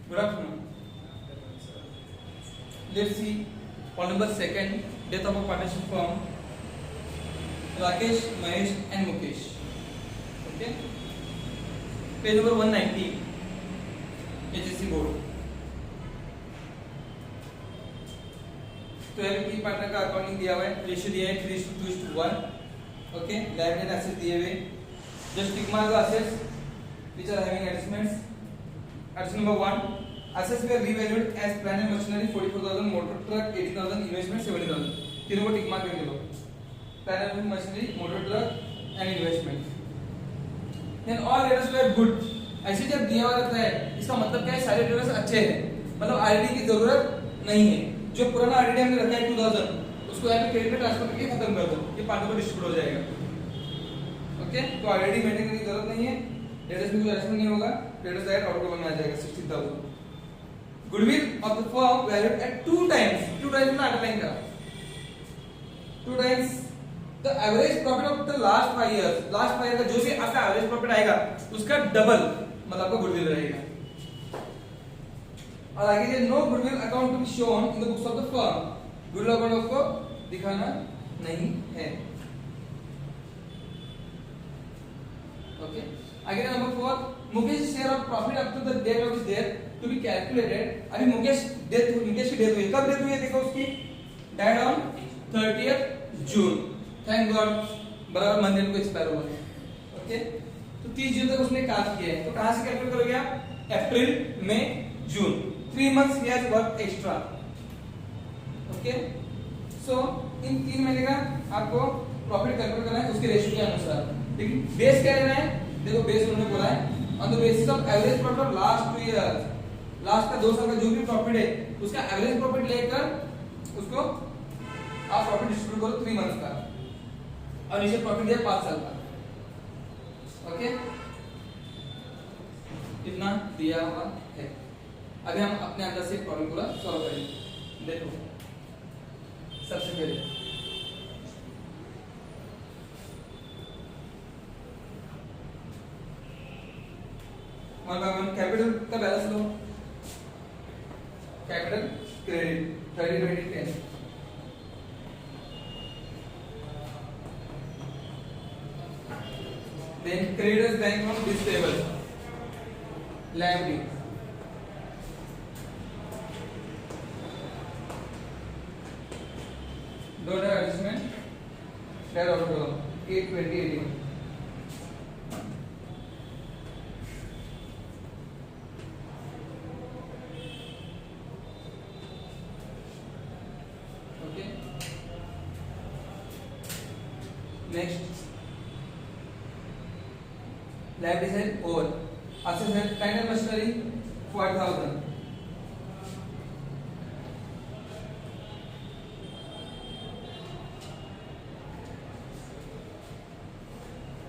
Good afternoon. Let's see point number second, death of a partnership firm, Rakesh, Mahesh and Mukesh. Okay. Page number 190, HSC board. 12 की partner का accounting दिया हुआ है, ratio दिया है 3:2:1. Okay, liability and asset दिए हुए. Just tick mark the assets which are having adjustments. Adjustment number 1, assets were revalued as plant and machinery 44,000, motor truck 18,000, investment 70,000. तीनों को टिक मार्क करके लो. Plant and machinery, motor truck and investment. Then all debtors were good. ऐसे जब दिया हुआ रहता है, इसका मतलब क्या है? सारे debtors अच्छे हैं, मतलब आरडी की जरूरत नहीं है. जो पुराना आरडी हमने रखा है 2000, उसको यहाँ पे क्रेडिट में ट्रांसफर करके खत्म कर दो, ये पार्टनर को डिस्ट्रीब्यूट हो जाएगा. ओके, तो आरडी मेंटेन करने की जरूरत नहीं है. डेटर्स में कोई एडजस्टमेंट नहीं होगा. डेटर्स डायरेक्ट आउट कॉलम में आ जाएगा 60,000. Goodwill of the firm valued at 2 times ना अंडरलाइन का 2 times the average profit of the last 5 years. Last 5 year का जो भी आपका एवरेज प्रॉफिट आएगा उसका डबल मतलब आपका गुडविल रहेगा. और आगे ये no goodwill account to be shown in the books of the firm. Goodwill account आपको दिखाना नहीं है. ओके, आगे number 4, Mukesh share of profit up to the date of his death to be calculated. अभी मुकेश की डेथ हुई, कब डेथ हुई है देखो उसकी, died on 30th June. Thank God, बराबर मंथ को एक्सपायर हुआ है. ओके, तो 30 जून तक उसने काम किया है, तो कहां से कैलकुलेट करोगे आप? April, May, June, 3 months he has worked extra. Okay, so इन 3 महीने का आपको प्रॉफिट कैलकुलेट करना है उसके रेशियो के अनुसार. लेकिन बेस क्या लेना है? देखो बेस उन्होंने बोला है on the basis of average profit of last 2 years. Last का 2 साल का जो भी प्रॉफिट है उसका एवरेज प्रॉफिट लेकर उसको आप प्रॉफिट डिस्ट्रीब्यूट करो 3 मंथ्स का, और नीचे प्रॉफिट दिया 5 साल का. ओके, इतना दिया हुआ है. अभी हम अपने अंदर से प्रॉब्लम पूरा सॉल्व करेंगे. देखो सबसे पहले वन बाय वन कैपिटल का बैलेंस लो. Capital credit 30 20 10. then creditors bank loan this table liability. Don't have adjustment, that out of column 8 20 18. Okay, next liabilities है over. Assets है plant and machinery 4000.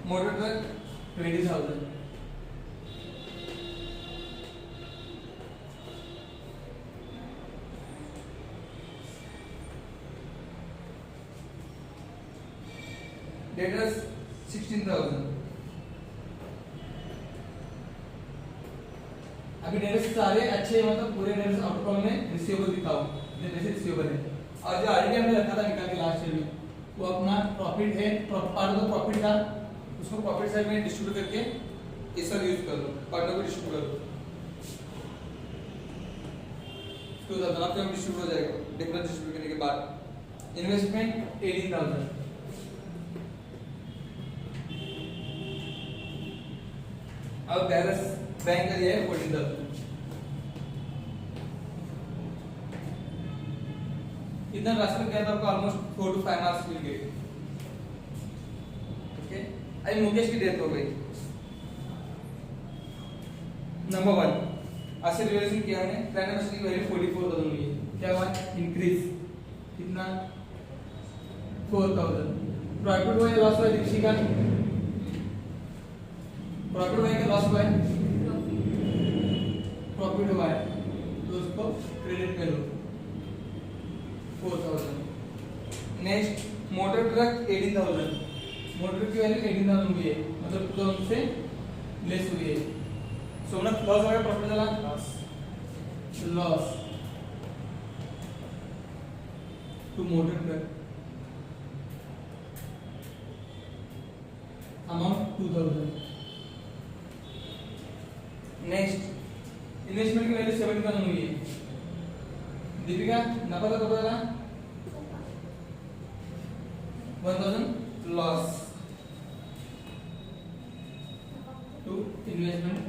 Motor truck 20,000. Debtors 16,000. अभी debtors सारे अच्छे मतलब पूरे debtors outcome में receivable दिखाओ, जैसे रिसीवेबल है. और जो आरडी हमने रखा था निकाल के लास्ट ईयर में वो अपना प्रॉफिट है, पार्ट ऑफ द प्रॉफिट था, उसको प्रॉफिट साइड में डिस्ट्रीब्यूट करके इस सब यूज कर दो, पार्टनर को डिस्ट्रीब्यूट कर दो. तो ज्यादा आपका डिस्ट्रीब्यूट हो जाएगा. डिफरेंस डिस्ट्रीब्यूट करने के बाद इन्वेस्टमेंट 18,000. अब बैलेंस बैंक का दिया है 14,000. इतना राशि क्या था आपको? ऑलमोस्ट 4 to 5 मार्क्स मिल गए. ओके, अभी मुकेश की डेथ हो गई. नंबर 1 एसेट रिवैल्यूएशन किया हमने, प्लांट एंड मशीनरी की वैल्यू 44,000 हुई है. क्या हुआ? इंक्रीज. कितना? 4,000. प्रॉफिट हुआ है लॉस हुआ है? दीप्ति का प्रॉफिट हुआ है कि लॉस हुआ है? प्रॉफिट हुआ है, तो उसको क्रेडिट कर लो 4,000. Next motor truck 18,000. मोटर की वैल्यू 18,000 हुई है, मतलब 2000 से लेस हुई है. सोमनाथ लॉस हो गया, प्रॉफिट चला loss to motor truck amount 2000। Next investment की वैल्यू 70,000 हुई है। दीपिका नफा तो पता था 1000 लॉस टू इन्वेस्टमेंट।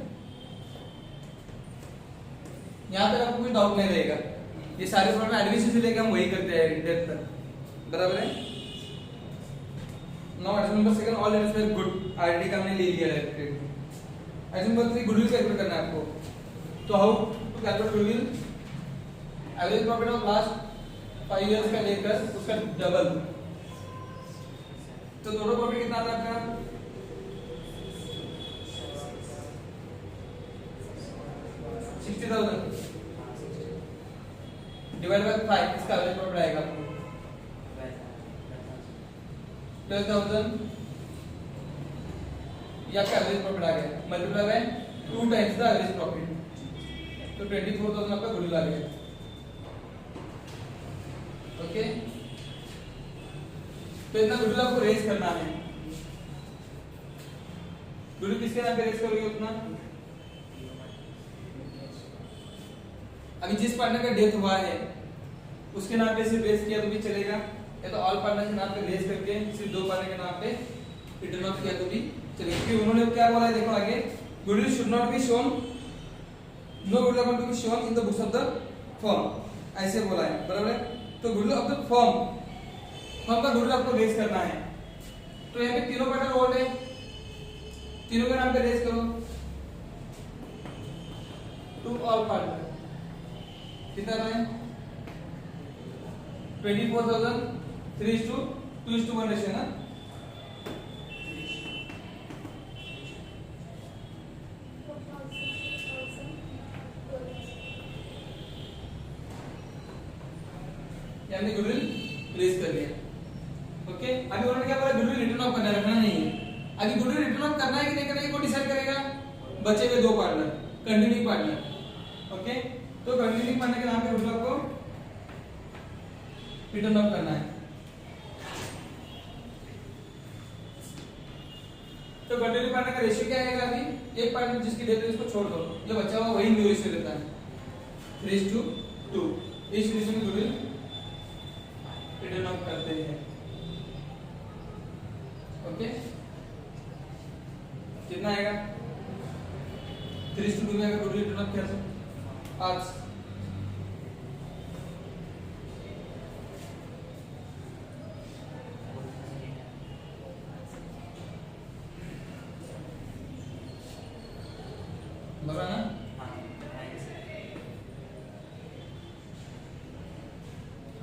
यहां तक आपको कोई डाउट नहीं रहेगा, ये सारे फॉर्मूला एडमिशन से लेकर हम वही करते हैं डेप्थ तक, बराबर है। Now admission number second all letters were good, ID का हमने ले लिया है। एडमिशन नंबर 3 गुडविल कैलकुलेट करना है आपको। तो how to calculate goodwill? Average profit of last 5 years का लेकर उसका डबल। तो टोटल प्रॉफिट कितना आता है आपका? 60,000 डिवाइड बाय 5, इसका एवरेज प्रॉफिट आएगा आपको 12,000। ये आपका एवरेज प्रॉफिट आ गया, multiply by 2 times the average profit, तो 24,000 आपका गुडविल आ गया। ओके, तो इतना गुडविल आपको रेज करना है। गुडविल किसके नाम पे रेज करोगे उतना? अभी जिस पार्टनर का डेथ हुआ है उसके नाम पे सिर्फ रेज किया तो भी चलेगा, या तो ऑल पार्टनर के नाम पे रेज करके सिर्फ 2 पार्टनर के नाम पे रिटर्न ऑफ किया तो भी चलेगा। क्योंकि उन्होंने क्या बोला है देखो आगे, goodwill should not be shown, no goodwill account to be shown in the books of the firm, ऐसे बोला है, बराबर है। तो गुडविल ऑफ द फर्म का गुडविल आपको रेज करना है। तो यहाँ पे तीनों पार्टनर होल्ड है, तीनों के नाम पे रेज करो टू ऑल पार्टनर। कितना है? 24,000 3:2:1 रेशियो ना। यानी गुडविल रेज कर लिया। ओके, अभी उन्होंने क्या बोला? गुडविल रिटर्न ऑफ करना, रखना नहीं है। अभी गुडविल रिटर्न ऑफ करना है कि नहीं करना है, कौन डिसाइड करेगा? बचे हुए 2 पार्टनर, कंटिन्यूइंग पार्टनर। ओके, तो कंटिन्यूइंग पार्टनर के नाम पे गुडविल आपको रिटर्न ऑफ करना है। तो कंटिन्यूइंग पार्टनर का रेशियो क्या आएगा? अभी एक पार्टनर जिसकी डेथ है उसको छोड़ दो, जो बचा हुआ वही न्यू रेशियो लेता है 3:2। इस रेशियो में गुडविल रिटर्न ऑफ करते हैं। ओके, कितना आएगा? 3:2 में अगर गुडविल रिटर्न ऑफ किया तो 5। बराबर ना?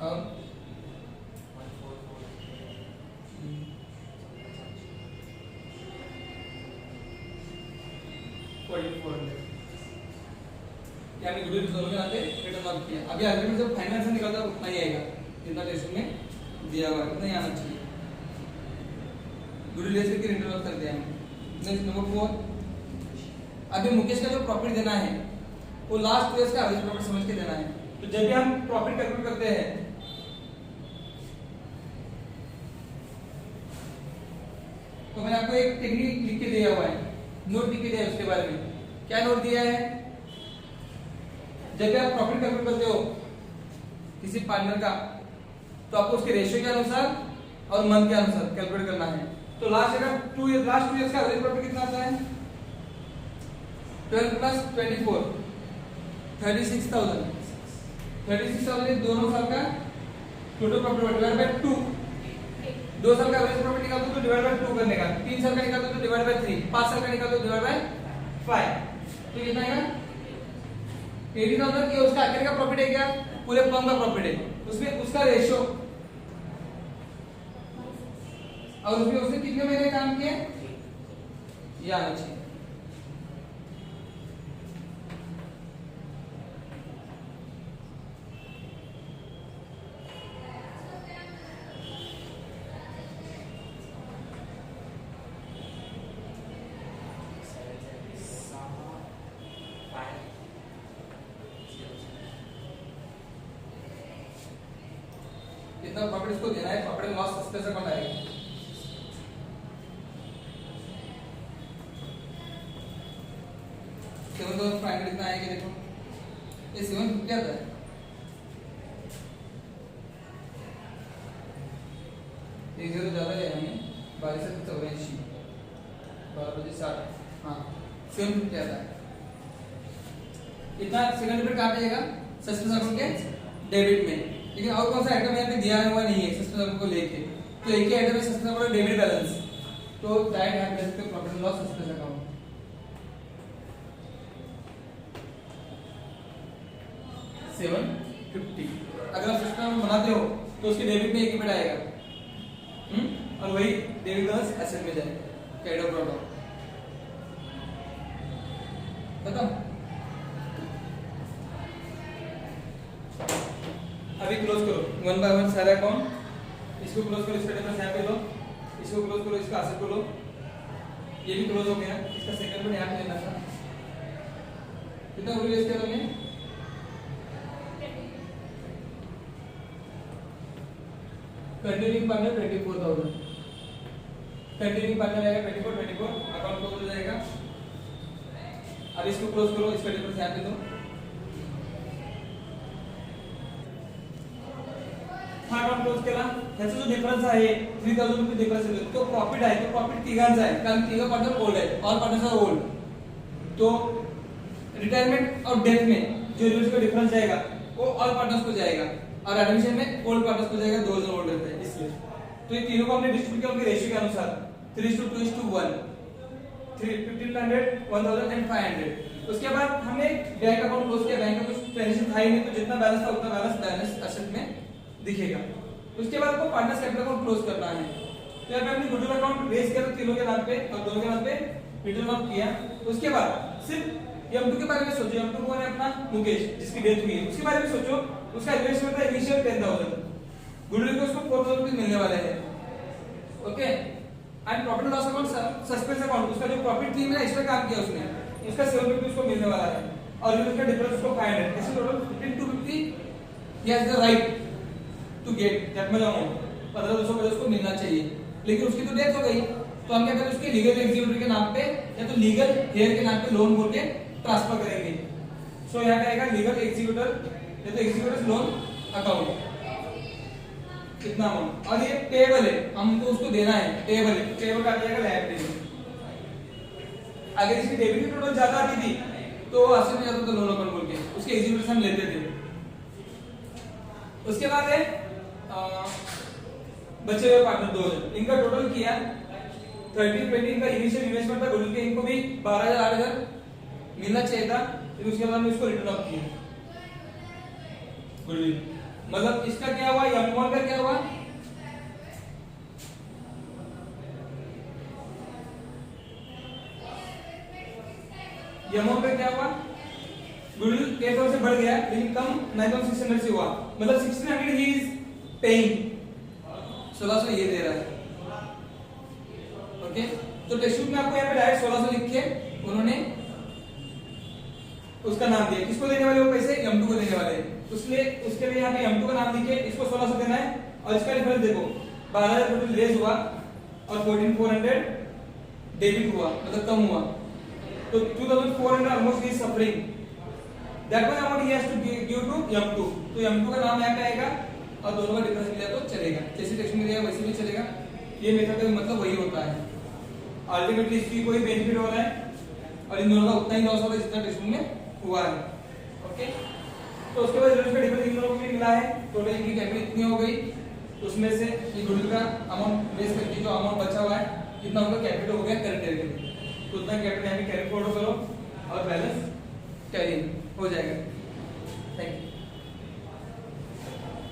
और यानी गुडविल दोनों के नाते रिटर्न ऑफ किया। अभी एग्रीमेंट जब फाइनल से निकलता है उतना ही आएगा, जितना टेस्ट में दिया हुआ है उतना ही आना चाहिए। गुडविल रेशियो की रिटर्न ऑफ कर दिया हमने। नेक्स्ट नंबर 4, अभी मुकेश का जो प्रॉफिट देना है वो लास्ट 2 इयर्स का एवरेज प्रॉफिट समझ के देना है। तो जब भी हम प्रॉफिट कैलकुलेट करते हैं तो मैंने आपको एक टेक्निक लिख के दिया हुआ है, नोट लिख के दिया है। उसके बारे में क्या नोट दिया है? जब भी आप प्रॉफिट कैलकुलेट करते हो किसी पार्टनर का, तो आपको उसके रेशियो के अनुसार और मंथ के अनुसार कैलकुलेट करना है। तो लास्ट ईयर 2 इयर्स का एवरेज प्रॉफिट कितना आता है? 12 प्लस 24 36,000। 36,000 दोनों साल का टोटल प्रॉफिट डिवाइड बाय 2। 2 साल का एवरेज प्रॉफिट निकालते हो तो डिवाइड बाय 2 करने का, 3 साल का निकालते हो तो डिवाइड बाय 3, 5 साल का निकालते हो तो डिवाइड बाय 5। तो कितना आएगा? 80,000 ये उसका आखिर का प्रॉफिट है क्या? पूरे फर्म का प्रॉफिट है, उसमें उसका रेशियो और उसमें उसने कितने महीने काम किए ये आना चाहिए। कितना प्रॉफिट इसको देना है, profit and loss suspense account आएगा। $7,500 कितना आएगा देखो, ये 750 आता है। एक जीरो ज्यादा ले हमें 1284 12/60, हाँ 750 आता है। इतना सेकंड डिजिट कहाँ पे जाएगा, सस्पेंस अकाउंट के डेबिट में। लेकिन और कौन सा आइटम यहाँ पे दिया हुआ नहीं है सस्पेंस अकाउंट को लेके, तो एक ही आइटम है सस्पेंस अकाउंट डेबिट बैलेंस, तो डायरेक्ट यहाँ पे सकते profit and loss suspense account. $750 अगर आप सस्पेंस अकाउंट बनाते हो तो उसके डेबिट में एक ही बेटा आएगा, और वही डेबिट बैलेंस एसेट में जाएगा। कैड ऑफ प्रोडक्ट खत्म। अभी क्लोज करो वन बाय वन सारे अकाउंट। इसको क्लोज करो, इसका डिफरेंस यहाँ पे लो, इसको क्लोज करो, इसका एसेट को लो, ये भी क्लोज हो गया। इसका सेकंड में यहाँ पे लेना था, कितना यूज किया तुमने, कंटिन्यूइंग पार्टनर 24,000, कंटिन्यूइंग पार्टनर आएगा 24 अकाउंट क्लोज हो जाएगा। अब इसको क्लोज करो, इसका डिफरेंस यहाँ पे दो। अकाउंट क्लोज केला, ह्याचा जो डिफरन्स आहे 3000 रुपये डिफरन्स आहे, तो प्रॉफिट आहे, तो प्रॉफिट तिघांचा आहे, कारण तिघा पार्टनर ओल्ड आहे, ऑल पार्टनर्स आर ओल्ड। तो रिटायरमेंट और डेथ में जो रिव्यूज का डिफरेंस जाएगा वो ऑल पार्टनर्स को जाएगा, और एडमिशन में ओल्ड पार्टनर्स को जाएगा, 2000 ओल्ड रहता है इसलिए। तो ये तीनों को हमने डिस्ट्रीब्यूट किया उनके रेशियो के अनुसार 3:2:1, 1500, 1000 एंड 500। उसके बाद हमने बैंक अकाउंट क्लोज किया, बैंक में कुछ ट्रांजैक्शन था ही नहीं, तो जितना बैलेंस था उतना बैलेंस एसेट में दिखेगा। उसके बाद आपको पार्टनर्स कैपिटल अकाउंट क्लोज करना है। तो यहाँ पे हमने गुडविल अकाउंट रेज किया तो तीनों के नाम पे और दोनों के नाम पे रिटर्न ऑफ किया। उसके बाद सिर्फ M2 के बारे में सोचो, M2 कौन है अपना, मुकेश, जिसकी डेथ हुई है, उसके बारे में सोचो। उसका इन्वेस्टमेंट था इनिशियल 10,000, गुडविल को उसको 4,000 रुपए मिलने वाले हैं। Okay, and profit loss account suspense account, उसका जो प्रॉफिट थी मैंने एक्स्ट्रा काम किया उसने, उसका 750 उसको मिलने वाला है, और उसका डिफरेंस उसको 500, ऐसे टोटल 15,250 ही has the right to get that much amount, 15,250 को मिलना चाहिए। लेकिन उसकी तो डेथ हो गई, तो हम क्या करें, उसके लीगल एग्जीक्यूटिव के नाम पे या तो लीगल हेयर के नाम पे लोन बोल के ट्रांसफर करेंगे। सो यहाँ पे आएगा लीगल एग्जीक्यूटर या तो एग्जीक्यूटिव लोन अकाउंट, कितना अमाउंट, और ये पेएबल है, हमको उसको देना है, पेएबल है, पेएबल का जाएगा लायबिलिटी। अगर इसकी डेबिट की टोटल ज्यादा आती थी तो असल में जाता था लोन अकाउंट बोल के, उसके एग्जीक्यूटिव हम लेते थे। उसके बाद है बचे हुए पार्टनर 2,000, इनका टोटल किया 30-20, इनका इनिशियल इन्वेस्टमेंट था गुडविल के, इनको भी 12,000-8,000 मिलना चाहिए था, फिर उसके बाद में इसको रिटर्न ऑफ किया गुडविल। मतलब इसका क्या हुआ, M1 का क्या हुआ, M1 का क्या हुआ, गुडविल के तौर से बढ़ गया लेकिन कम 9,600 से हुआ, मतलब 1,600 ही इज पेइंग, 1600 ये दे रहा है। ओके, तो टेक्स्ट बुक में आपको यहाँ पे डायरेक्ट 1600 लिख के उन्होंने उसका नाम दिया, किसको देने वाले वो पैसे, M2 को देने वाले, इसलिए उसके लिए यहाँ पे M2 का नाम लिखे, इसको 1600 देना है। और इसका डिफरेंस देखो, 12,000 टोटल रेज हुआ और 14,400 डेबिट हुआ, मतलब कम हुआ, तो 2,400 almost is suffering, that much amount ही has to give to M2। तो M2 का नाम यहाँ पे आएगा और दोनों का डिफरेंस मिला तो चलेगा, जैसे टेक्स्ट में दिया वैसे भी चलेगा। ये मेथड का मतलब वही होता है, अल्टीमेटली इसकी कोई बेनिफिट हो रहा है और इन दोनों का उतना ही लॉस हो रहा है जितना टेक्स्ट में हुआ है। ओके, तो उसके बाद रिजल्ट का डिफरेंस इन दोनों को भी मिला है, टोटल इनकी कैपिटल इतनी हो गई, उसमें से ये गुडविल का अमाउंट बेस करके जो अमाउंट बचा हुआ है इतना उनका कैपिटल हो गया करंट ईयर के लिए, तो उतना कैपिटल यहाँ पे कैरी फॉरवर्ड करो और बैलेंस कैरी हो जाएगा।